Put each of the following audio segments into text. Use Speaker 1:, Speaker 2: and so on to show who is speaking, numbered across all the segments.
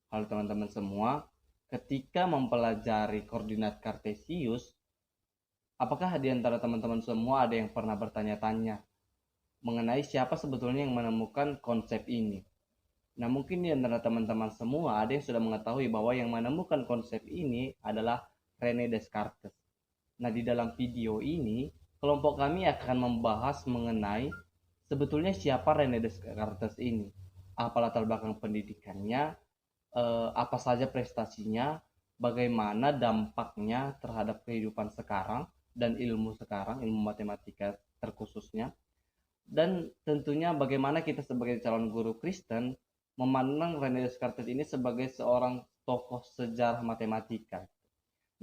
Speaker 1: Halo teman-teman semua, ketika mempelajari koordinat kartesius, apakah di antara teman-teman semua ada yang pernah bertanya-tanya mengenai siapa sebetulnya yang menemukan konsep ini? Nah, mungkin di antara teman-teman semua ada yang sudah mengetahui bahwa yang menemukan konsep ini adalah René Descartes. Nah, di dalam video ini, kelompok kami akan membahas mengenai sebetulnya siapa René Descartes ini, apa latar belakang pendidikannya, apa saja prestasinya, bagaimana dampaknya terhadap kehidupan sekarang dan ilmu sekarang, ilmu matematika terkhususnya, dan tentunya bagaimana kita sebagai calon guru Kristen memandang René Descartes ini sebagai seorang tokoh sejarah matematika.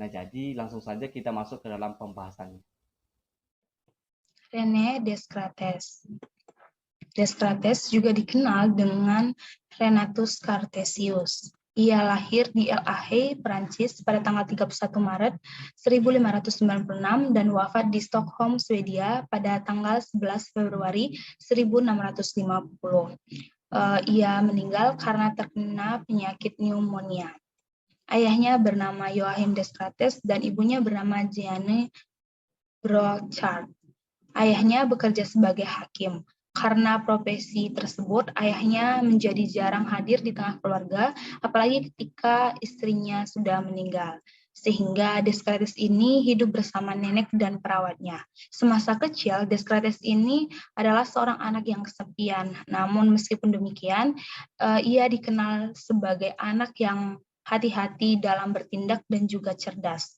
Speaker 1: Nah, jadi langsung saja kita masuk ke dalam pembahasannya.
Speaker 2: René Descartes. Descartes juga dikenal dengan Renatus Cartesius. Ia lahir di La Haye, Prancis pada tanggal 31 Maret 1596 dan wafat di Stockholm, Swedia pada tanggal 11 Februari 1650. Ia meninggal karena terkena penyakit pneumonia. Ayahnya bernama Joachim Descartes dan ibunya bernama Jeanne Brochard. Ayahnya bekerja sebagai hakim. Karena profesi tersebut, ayahnya menjadi jarang hadir di tengah keluarga, apalagi ketika istrinya sudah meninggal. Sehingga Descartes ini hidup bersama nenek dan perawatnya. Semasa kecil, Descartes ini adalah seorang anak yang kesepian. Namun meskipun demikian, ia dikenal sebagai anak yang hati-hati dalam bertindak dan juga cerdas.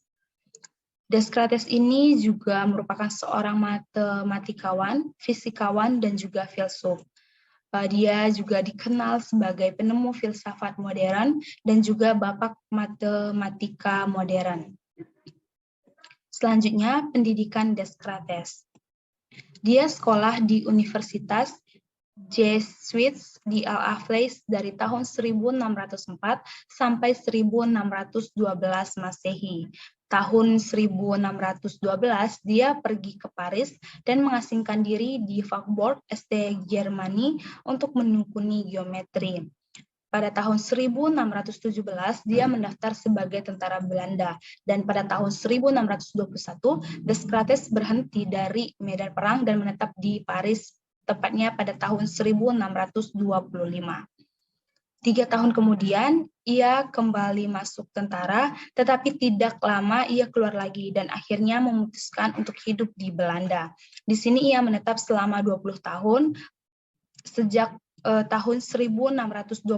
Speaker 2: Descartes ini juga merupakan seorang matematikawan, fisikawan, dan juga filsuf. Dia juga dikenal sebagai penemu filsafat modern dan juga bapak matematika modern. Selanjutnya, pendidikan Descartes. Dia sekolah di Universitas Jesuits di Al-Afflays dari tahun 1604 sampai 1612 Masehi. Tahun 1612, dia pergi ke Paris dan mengasingkan diri di Faubourg St. Germain untuk menekuni geometri. Pada tahun 1617, dia mendaftar sebagai tentara Belanda, dan pada tahun 1621, Descartes berhenti dari medan perang dan menetap di Paris, tepatnya pada tahun 1625. 3 tahun kemudian, ia kembali masuk tentara, tetapi tidak lama ia keluar lagi dan akhirnya memutuskan untuk hidup di Belanda. Di sini ia menetap selama 20 tahun, sejak tahun 1629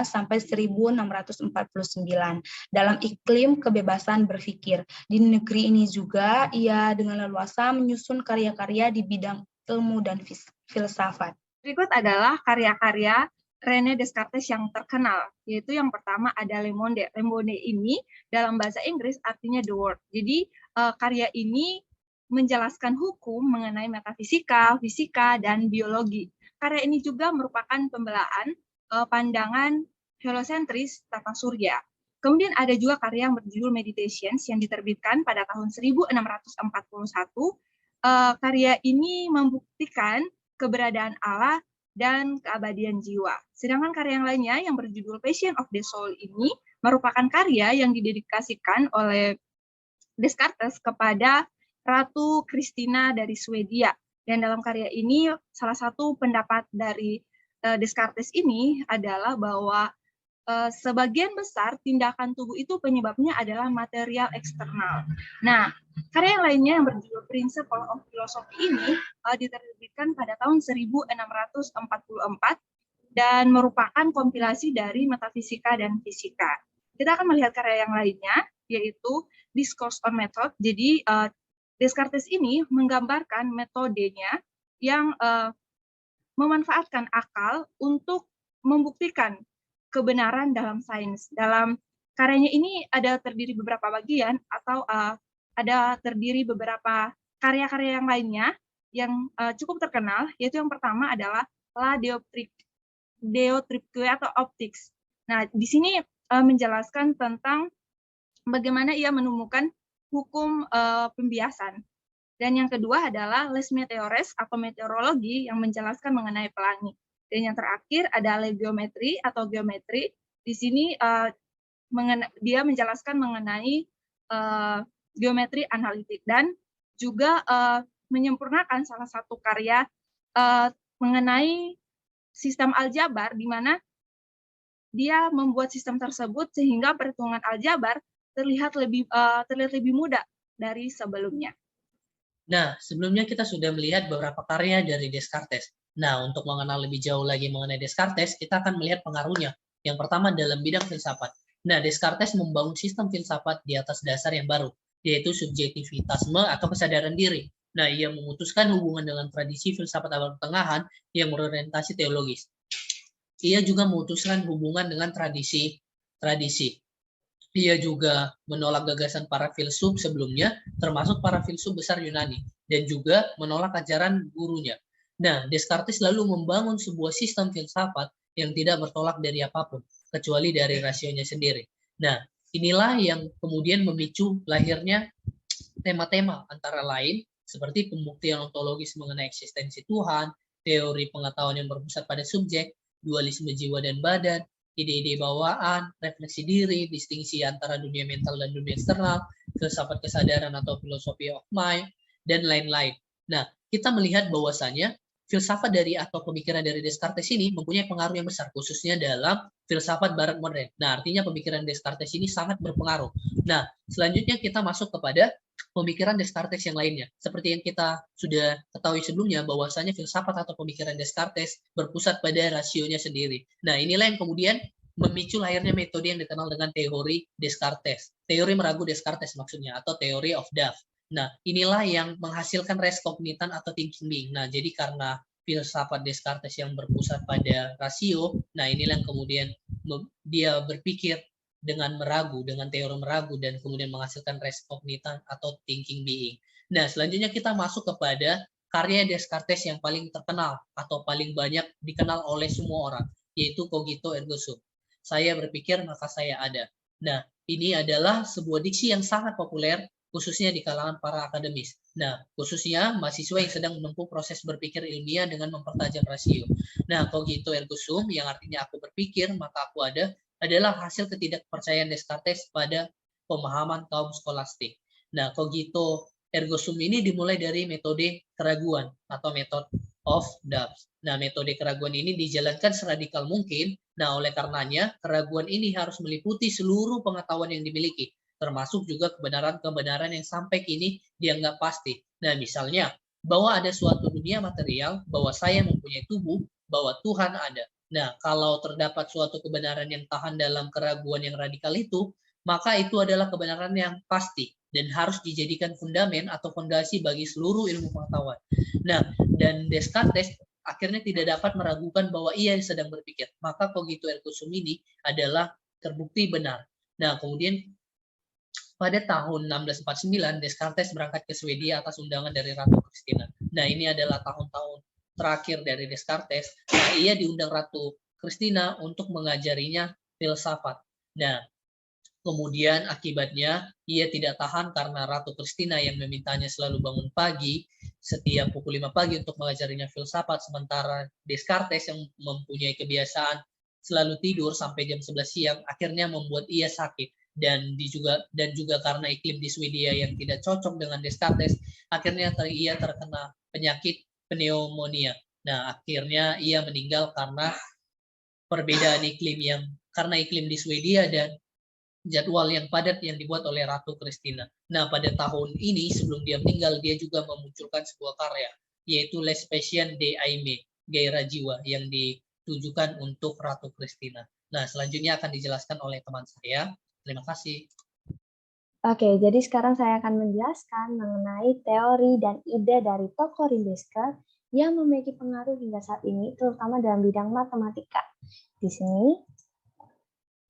Speaker 2: sampai 1649 dalam iklim kebebasan berpikir. Di negeri ini juga ia dengan leluasa menyusun karya-karya di bidang ilmu dan filsafat.
Speaker 3: Berikut adalah karya-karya René Descartes yang terkenal, yaitu yang pertama ada Le Monde. Le Monde ini dalam bahasa Inggris artinya the world. Jadi karya ini menjelaskan hukum mengenai metafisika, fisika, dan biologi. Karya ini juga merupakan pembelaan pandangan heliosentris tata surya. Kemudian ada juga karya yang berjudul Meditations yang diterbitkan pada tahun 1641. Karya ini membuktikan keberadaan Allah dan keabadian jiwa. Sedangkan karya yang lainnya yang berjudul Passion of the Soul ini merupakan karya yang didedikasikan oleh Descartes kepada Ratu Christina dari Swedia. Dan dalam karya ini salah satu pendapat dari Descartes ini adalah bahwa sebagian besar tindakan tubuh itu penyebabnya adalah material eksternal. Nah, karya yang lainnya yang berjudul Principle of Philosophy ini diterbitkan pada tahun 1644 dan merupakan kompilasi dari metafisika dan fisika. Kita akan melihat karya yang lainnya, yaitu Discourse on Method. Jadi, Descartes ini menggambarkan metodenya yang memanfaatkan akal untuk membuktikan kebenaran dalam sains. Dalam karyanya ini ada terdiri beberapa bagian atau ada terdiri beberapa karya-karya yang lainnya yang cukup terkenal, yaitu yang pertama adalah La Dioptrique atau Optics. Nah, di sini menjelaskan tentang bagaimana ia menemukan hukum pembiasan. Dan yang kedua adalah Les Meteores atau meteorologi yang menjelaskan mengenai pelangi. Dan yang terakhir ada geometri atau geometri, Di sini dia menjelaskan mengenai geometri analitik dan juga menyempurnakan salah satu karya mengenai sistem aljabar, di mana dia membuat sistem tersebut sehingga perhitungan aljabar terlihat lebih mudah dari sebelumnya.
Speaker 4: Nah, sebelumnya kita sudah melihat beberapa karya dari Descartes. Nah, untuk mengenal lebih jauh lagi mengenai Descartes, kita akan melihat pengaruhnya. Yang pertama dalam bidang filsafat. Nah, Descartes membangun sistem filsafat di atas dasar yang baru, yaitu subjektivitasme atau kesadaran diri. Nah, ia memutuskan hubungan dengan tradisi filsafat abad pertengahan yang berorientasi teologis. Ia juga memutuskan hubungan dengan tradisi. Ia juga menolak gagasan para filsuf sebelumnya, termasuk para filsuf besar Yunani, dan juga menolak ajaran gurunya. Nah, Descartes lalu membangun sebuah sistem filsafat yang tidak bertolak dari apapun, kecuali dari rasionya sendiri. Nah, inilah yang kemudian memicu lahirnya tema-tema antara lain seperti pembuktian ontologis mengenai eksistensi Tuhan, teori pengetahuan yang berpusat pada subjek, dualisme jiwa dan badan, ide-ide bawaan, refleksi diri, distingsi antara dunia mental dan dunia eksternal, filsafat kesadaran atau filosofi of mind, dan lain-lain. Nah, kita melihat bahwasanya filsafat dari atau pemikiran dari Descartes ini mempunyai pengaruh yang besar, khususnya dalam filsafat barat modern. Nah, artinya pemikiran Descartes ini sangat berpengaruh. Nah, selanjutnya kita masuk kepada pemikiran Descartes yang lainnya. Seperti yang kita sudah ketahui sebelumnya, bahwasanya filsafat atau pemikiran Descartes berpusat pada rasionya sendiri. Nah, inilah yang kemudian memicu lahirnya metode yang dikenal dengan teori Descartes. Teori meragu Descartes maksudnya, atau teori of doubt. Nah, inilah yang menghasilkan res kognitan atau thinking being. Nah, jadi karena filsafat Descartes yang berpusat pada rasio, nah inilah yang kemudian dia berpikir dengan meragu, dengan teori meragu, dan kemudian menghasilkan res kognitan atau thinking being. Nah, selanjutnya kita masuk kepada karya Descartes yang paling terkenal atau paling banyak dikenal oleh semua orang, yaitu Cogito ergo sum. Saya berpikir maka saya ada. Nah, ini adalah sebuah diksi yang sangat populer, khususnya di kalangan para akademis. Nah, khususnya mahasiswa yang sedang menempuh proses berpikir ilmiah dengan mempertajam rasio. Nah, cogito ergo sum, yang artinya aku berpikir, maka aku ada, adalah hasil ketidakpercayaan Descartes pada pemahaman kaum skolastik. Nah, cogito ergo sum ini dimulai dari metode keraguan atau method of doubt. Nah, metode keraguan ini dijalankan seradikal mungkin. Nah, oleh karenanya, keraguan ini harus meliputi seluruh pengetahuan yang dimiliki, termasuk juga kebenaran-kebenaran yang sampai kini dianggap pasti. Nah, misalnya, bahwa ada suatu dunia material, bahwa saya mempunyai tubuh, bahwa Tuhan ada. Nah, kalau terdapat suatu kebenaran yang tahan dalam keraguan yang radikal itu, maka itu adalah kebenaran yang pasti dan harus dijadikan fundamen atau fondasi bagi seluruh ilmu pengetahuan. Nah, dan Descartes akhirnya tidak dapat meragukan bahwa ia sedang berpikir. Maka cogito ergo sum ini adalah terbukti benar. Nah, kemudian pada tahun 1649, Descartes berangkat ke Swedia atas undangan dari Ratu Christina. Nah, ini adalah tahun-tahun terakhir dari Descartes. Nah, ia diundang Ratu Christina untuk mengajarinya filsafat. Nah, kemudian akibatnya ia tidak tahan karena Ratu Christina yang memintanya selalu bangun pagi, setiap pukul 5 pagi untuk mengajarinya filsafat, sementara Descartes yang mempunyai kebiasaan selalu tidur sampai jam 11 siang, akhirnya membuat ia sakit. Dan juga karena iklim di Swedia yang tidak cocok dengan Descartes, akhirnya ia terkena penyakit pneumonia. Nah, akhirnya ia meninggal karena perbedaan iklim di Swedia dan jadwal yang padat yang dibuat oleh Ratu Christina. Nah, pada tahun ini sebelum dia meninggal, dia juga memunculkan sebuah karya, yaitu Les Passions d'Aimé, Gairah Jiwa, yang ditujukan untuk Ratu Christina. Nah, selanjutnya akan dijelaskan oleh teman saya. Terima kasih.
Speaker 5: Oke, jadi sekarang saya akan menjelaskan mengenai teori dan ide dari tokoh René Descartes yang memiliki pengaruh hingga saat ini, terutama dalam bidang matematika. Di sini,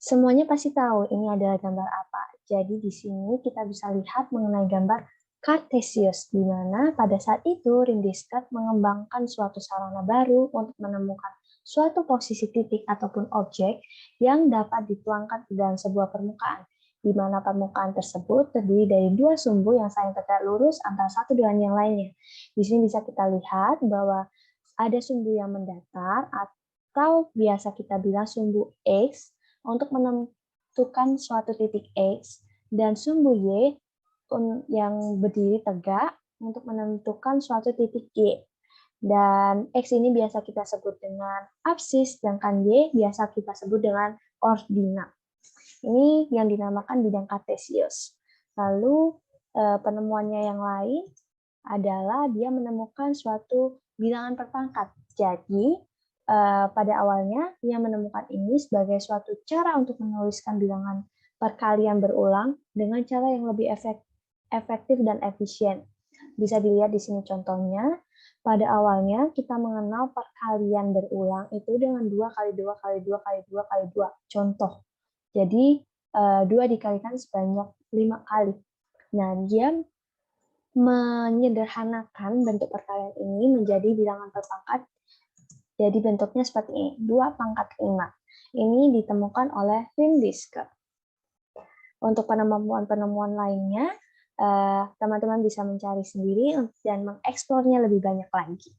Speaker 5: semuanya pasti tahu ini adalah gambar apa. Jadi di sini kita bisa lihat mengenai gambar Cartesius, di mana pada saat itu René Descartes mengembangkan suatu sarana baru untuk menemukan suatu posisi titik ataupun objek yang dapat dituangkan ke dalam sebuah permukaan, di mana permukaan tersebut terdiri dari dua sumbu yang saling tegak lurus antara satu dengan yang lainnya. Di sini bisa kita lihat bahwa ada sumbu yang mendatar atau biasa kita bilang sumbu X, untuk menentukan suatu titik X dan sumbu Y yang berdiri tegak untuk menentukan suatu titik Y. Dan X ini biasa kita sebut dengan absis, sedangkan Y biasa kita sebut dengan ordinat. Ini yang dinamakan bidang kartesius. Lalu penemuannya yang lain adalah dia menemukan suatu bilangan berpangkat. Jadi pada awalnya dia menemukan ini sebagai suatu cara untuk menuliskan bilangan perkalian berulang dengan cara yang lebih efektif dan efisien. Bisa dilihat di sini contohnya. Pada awalnya kita mengenal perkalian berulang itu dengan 2 kali 2 kali 2 kali 2 kali 2. Contoh. Jadi 2 dikalikan sebanyak 5 kali. Nah, dia menyederhanakan bentuk perkalian ini menjadi bilangan berpangkat. Jadi bentuknya seperti ini, 2 pangkat 5. Ini ditemukan oleh Wim-Diske. Untuk penemuan-penemuan lainnya, teman-teman bisa mencari sendiri dan mengeksplornya lebih banyak lagi.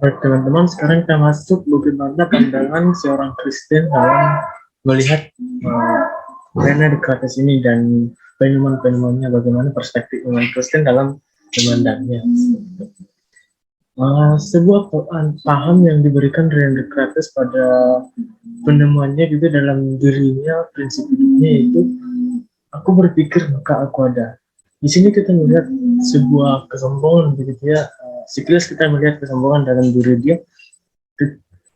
Speaker 6: Baik teman-teman, sekarang kita masuk bagaimana pandangan seorang Kristen dalam melihat René Descartes ini dan penemuan-penemuannya, bagaimana perspektif umat Kristen dalam memandangnya. Sebuah paham yang diberikan René Descartes pada penemuannya juga dalam dirinya, prinsip hidupnya yaitu aku berpikir maka aku ada. Di sini kita melihat sebuah kesombongan begitu ya. Sekilas kita melihat kesombongan dalam diri dia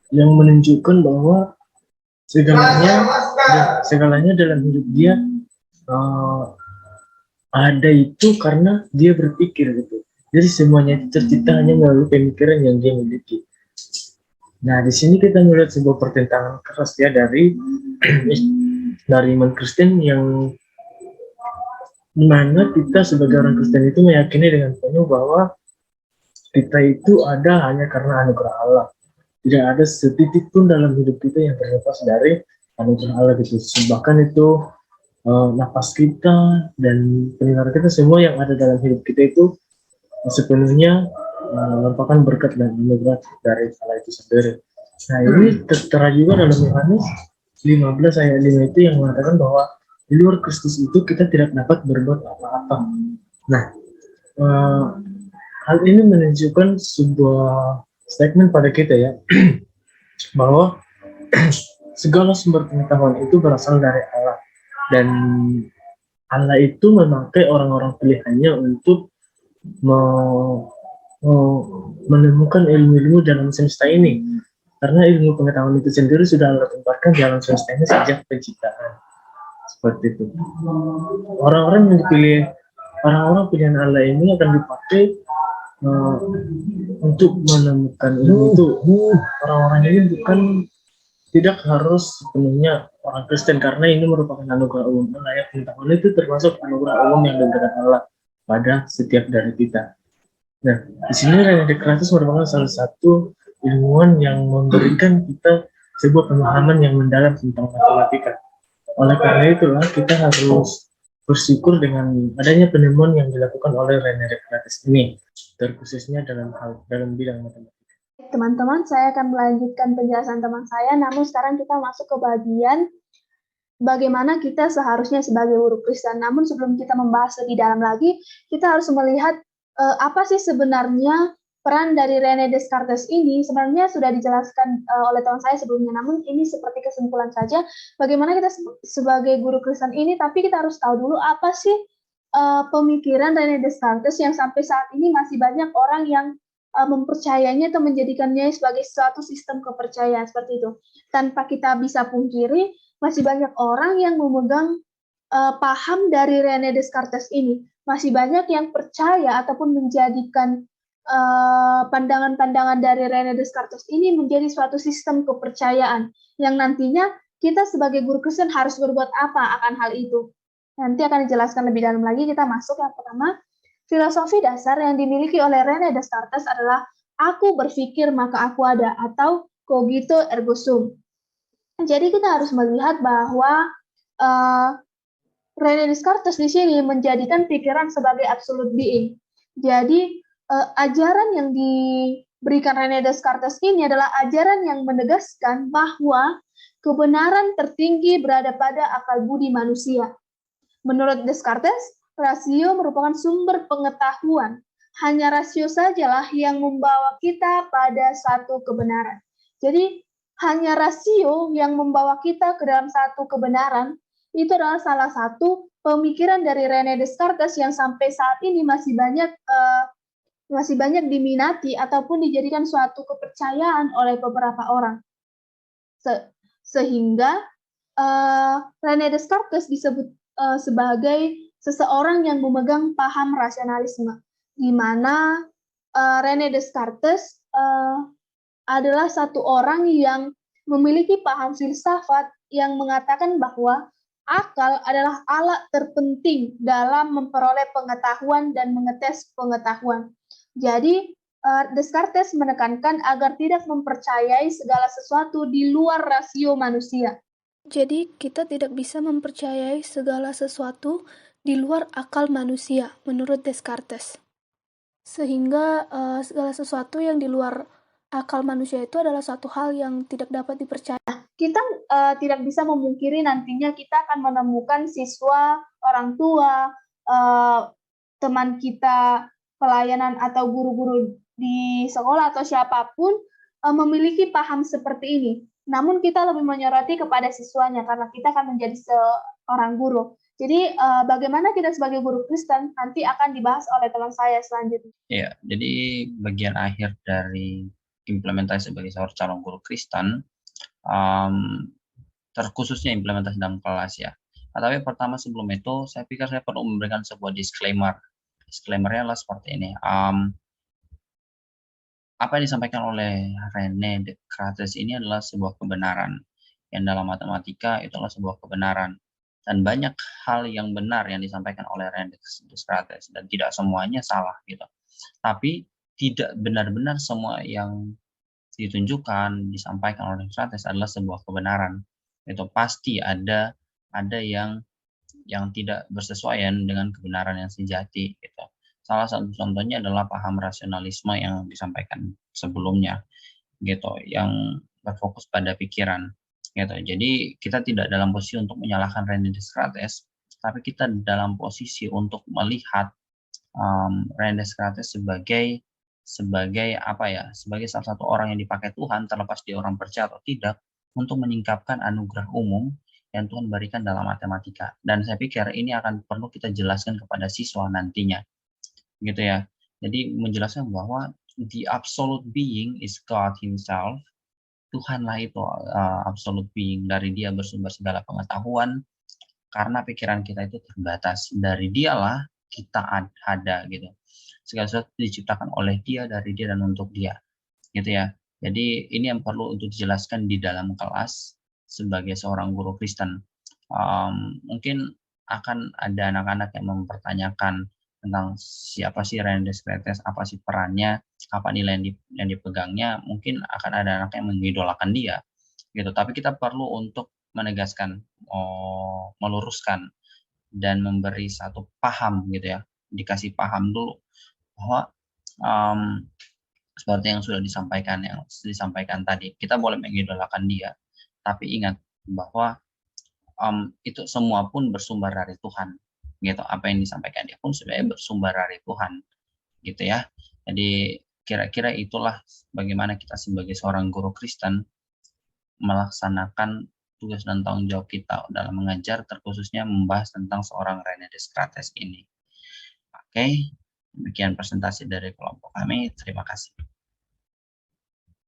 Speaker 6: yang menunjukkan bahwa segalanya dalam hidup dia ada itu karena dia berpikir gitu. Jadi semuanya itu tercipta hanya melalui pemikiran yang dia miliki. Nah, di sini kita melihat sebuah pertentangan keras ya dari iman Kristen yang dimana kita sebagai orang Kristen itu meyakini dengan penuh bahwa kita itu ada hanya karena anugerah Allah. Tidak ada setitik pun dalam hidup kita yang terlepas dari anugerah Allah gitu. Bahkan itu nafas kita dan pendengar kita semua yang ada dalam hidup kita itu sepenuhnya merupakan berkat dan anugerah dari Allah itu sendiri. Nah, ini tertera juga dalam Yohanes 15 ayat 5 itu yang mengatakan bahwa di luar Kristus itu kita tidak dapat berbuat apa-apa. Nah, hal ini menunjukkan sebuah statement pada kita ya, bahwa segala sumber pengetahuan itu berasal dari Allah. Dan Allah itu memakai orang-orang pilihannya untuk menemukan ilmu-ilmu dalam semesta ini. Karena ilmu pengetahuan itu sendiri sudah Allah tempatkan dalam semesta ini sejak penciptaan. Seperti itu. Orang-orang yang dipilih, orang-orang pilihan Allah ini akan dipakai untuk menemukan ilmu itu. Orang-orang ini bukan tidak harus sepenuhnya orang Kristen karena ini merupakan anugerah umum. Layak pengetahuan itu termasuk anugerah umum yang diberikan Allah pada setiap dari kita. Nah, di sini René Descartes merupakan salah satu ilmuwan yang memberikan kita sebuah pemahaman yang mendalam tentang matematika. Oleh karena itulah kita harus bersyukur dengan adanya penemuan yang dilakukan oleh René Descartes ini, terkhususnya dalam bidang matematika.
Speaker 5: Teman-teman, saya akan melanjutkan penjelasan teman saya, namun sekarang kita masuk ke bagian bagaimana kita seharusnya sebagai guru Kristen. Namun sebelum kita membahas lebih dalam lagi, kita harus melihat apa sih sebenarnya peran dari René Descartes ini. Sebenarnya sudah dijelaskan oleh teman saya sebelumnya, namun ini seperti kesimpulan saja bagaimana kita sebagai guru Kristen ini, tapi kita harus tahu dulu apa sih pemikiran René Descartes yang sampai saat ini masih banyak orang yang mempercayainya atau menjadikannya sebagai suatu sistem kepercayaan seperti itu. Tanpa kita bisa pungkiri, masih banyak orang yang memegang paham dari René Descartes ini. Masih banyak yang percaya ataupun menjadikan pandangan-pandangan dari René Descartes ini menjadi suatu sistem kepercayaan yang nantinya kita sebagai guru Kristen harus berbuat apa akan hal itu. Nanti akan dijelaskan lebih dalam lagi. Kita masuk yang pertama. Filosofi dasar yang dimiliki oleh René Descartes adalah aku berpikir maka aku ada, atau cogito ergo sum. Jadi kita harus melihat bahwa René Descartes di sini menjadikan pikiran sebagai absolute being. Jadi ajaran yang diberikan René Descartes ini adalah ajaran yang menegaskan bahwa
Speaker 7: kebenaran tertinggi berada pada akal budi manusia. Menurut Descartes, rasio merupakan sumber pengetahuan. Hanya rasio sajalah yang membawa kita pada satu kebenaran. Jadi, hanya rasio yang membawa kita ke dalam satu kebenaran. Itu adalah salah satu pemikiran dari René Descartes yang sampai saat ini masih banyak diminati ataupun dijadikan suatu kepercayaan oleh beberapa orang. Sehingga René Descartes disebut sebagai seseorang yang memegang paham rasionalisme, di mana René Descartes adalah satu orang yang memiliki paham filsafat yang mengatakan bahwa akal adalah alat terpenting dalam memperoleh pengetahuan dan mengetes pengetahuan. Jadi, Descartes menekankan agar tidak mempercayai segala sesuatu di luar rasio manusia.
Speaker 8: Jadi, kita tidak bisa mempercayai segala sesuatu di luar akal manusia, menurut Descartes. Sehingga segala sesuatu yang di luar akal manusia itu adalah suatu hal yang tidak dapat dipercaya.
Speaker 7: Kita tidak bisa memungkiri nantinya kita akan menemukan siswa, orang tua, teman kita, pelayanan atau guru-guru di sekolah atau siapapun memiliki paham seperti ini. Namun kita lebih menyoroti kepada siswanya karena kita akan menjadi seorang guru. Jadi bagaimana kita sebagai guru Kristen nanti akan dibahas oleh teman saya selanjutnya.
Speaker 9: Ya, jadi bagian akhir dari implementasi sebagai seorang calon guru Kristen, terkhususnya implementasi dalam kelas ya. Tapi pertama sebelum itu, saya pikir saya perlu memberikan sebuah disclaimer. Disclaimernya adalah seperti ini. Apa yang disampaikan oleh René Descartes ini adalah sebuah kebenaran. Yang dalam matematika itu adalah sebuah kebenaran. Dan banyak hal yang benar yang disampaikan oleh René Descartes. Dan tidak semuanya salah gitu. Tapi tidak benar-benar semua yang ditunjukkan, disampaikan oleh Descartes adalah sebuah kebenaran. Itu pasti ada yang tidak bersesuaian dengan kebenaran yang sejati gitu. Salah satu contohnya adalah paham rasionalisme yang disampaikan sebelumnya gitu, yang berfokus pada pikiran gitu. Jadi kita tidak dalam posisi untuk menyalahkan René Descartes, tapi kita dalam posisi untuk melihat René Descartes sebagai salah satu orang yang dipakai Tuhan, terlepas dia orang percaya atau tidak, untuk menyingkapkan anugerah umum yang Tuhan berikan dalam matematika. Dan saya pikir ini akan perlu kita jelaskan kepada siswa nantinya, gitu ya. Jadi menjelaskan bahwa the absolute being is God Himself. Tuhanlah itu absolute being, dari Dia bersumber segala pengetahuan. Karena pikiran kita itu terbatas, dari Dialah kita ada gitu. Segala sesuatu diciptakan oleh Dia, dari Dia, dan untuk Dia, gitu ya. Jadi ini yang perlu untuk dijelaskan di dalam kelas sebagai seorang guru Kristen. Mungkin akan ada anak-anak yang mempertanyakan tentang siapa sih René Descartes, apa sih perannya, apa nilai yang dipegangnya. Mungkin akan ada anak yang mengidolakan dia, gitu. Tapi kita perlu untuk menegaskan, meluruskan, dan memberi satu paham, gitu ya. Dikasih paham dulu bahwa seperti yang sudah disampaikan tadi, kita boleh mengidolakan dia, tapi ingat bahwa itu semua pun bersumber dari Tuhan, gitu. Apa yang disampaikan dia pun sebenarnya bersumber dari Tuhan, gitu ya. Jadi kira-kira itulah bagaimana kita sebagai seorang guru Kristen melaksanakan tugas dan tanggung jawab kita dalam mengajar, terkhususnya membahas tentang seorang René Descartes ini. Oke, demikian presentasi dari kelompok kami. Terima kasih.